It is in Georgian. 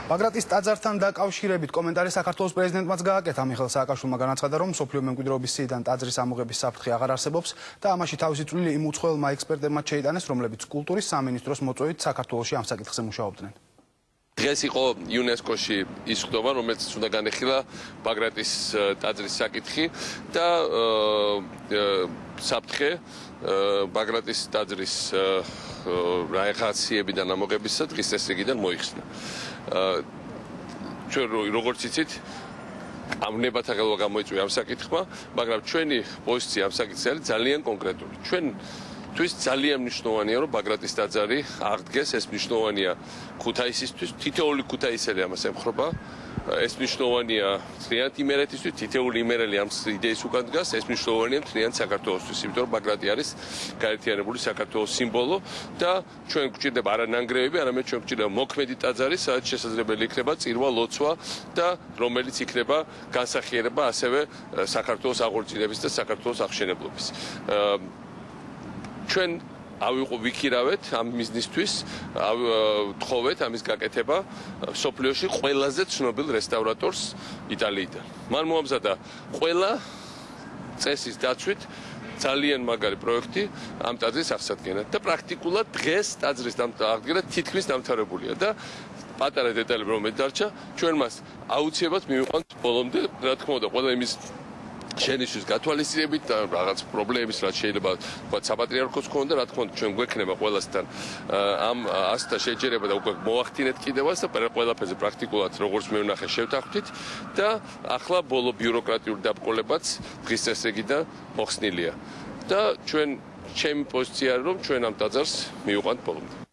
ბაგრატის ტაძართან დაკავშირებით კომენტარი საქართველოს პრეზიდენტმაც გააკეთა. მიხეილ სააკაშვილმა განაცხადა, რომ მსოფლიო მემკვიდრეობის სიიდან ტაძრის ამოღების საფრთხე აღარ არსებობს და ამაში თავისი წვლილი იმ უცხოელმა ექსპერტებმა შეიტანეს, რომლებიც კულტურის სამინისტროს მოწვევით საქართველოში ამ საკითხზე მუშაობდნენ. დღეს იყო იუნესკოში ის ხდომა, რომელიც უნდა განეხილა ბაგრატის ტაძრის საკითხი და საფრთხე ბაგრატის ტაძრის რაღაციებიდან ამოღებისა დღის წესრიგიდან მოიხსნა. ჩვენ როგორც იცით, ამ ნებათა ხელვა გამოიწვია ამ საკითხმა, მაგრამ ჩვენი პოზიცია ამ საკითხზე არის ძალიან კონკრეტული. ჩვენთვის ძალიან მნიშვნელოვანია, რომ ბაგრატის ტაძარი აღდგეს, ეს მნიშვნელოვანია ქუთაისისთვის, თითოეული ქუთაისელი ამას ემხრობა. ეს მნიშვნელოვანია მთლიანად იმერეთისთვის, თითოეული იმერელი ამ იდეის უკან დგას, ეს მნიშვნელოვანია მთლიანად საქართველოსთვის, იმიტომ რომ ბაგრატი არის გაერთიანებული საქართველოს სიმბოლო და ჩვენ გვჭირდება არა ნანგრევები, არამედ ჩვენ გვჭირდება მოქმედი ტაძარი, სადაც შესაძლებელი იქნება წირვა, ლოცვა და რომელიც იქნება განსახიერება ასევე საქართველოს აღორძინების და საქართველოს აღშენებლობის. ჩვენ ვიქირავეთ ამ მიზნისთვის, ვთხოვეთ ამის გაკეთება სოფლიოში ყველაზე ცნობილ რესტავრატორს იტალიიდან. მან მოამზადა ყველა წესის დაცვით ძალიან მაგარი პროექტი ამ ტაძრის აღსადგენად და პრაქტიკულად დღეს ტაძრის აღდგენა თითქმის დამთავრებულია და პატარა დეტალები რომელიც დარჩა, ჩვენ მას აუცილებლად მივიყვანთ ბოლომდე, რა თქმა უნდა, ყველა იმის შენიშვნის გათვალისწინებით და რაღაც პრობლემის რაც შეიძლება თქვა საპატრიარქოს ქონდა, რა თქმა უნდა ჩვენ გვექნება ყველასთან ამ ასთა შეჯერება და უკვე მოახდინეთ კიდევაც და ყველაფერზე პრაქტიკულად როგორც მე ვნახე შევთანხმდით და ახლა ბოლო ბიუროკრატიული დაბრკოლებაც დღის წესრიგიდან მოხსნილია და ჩემი პოზიცია არის რომ ჩვენ ამ ტაძარს მივიყვანთ ბოლომდე.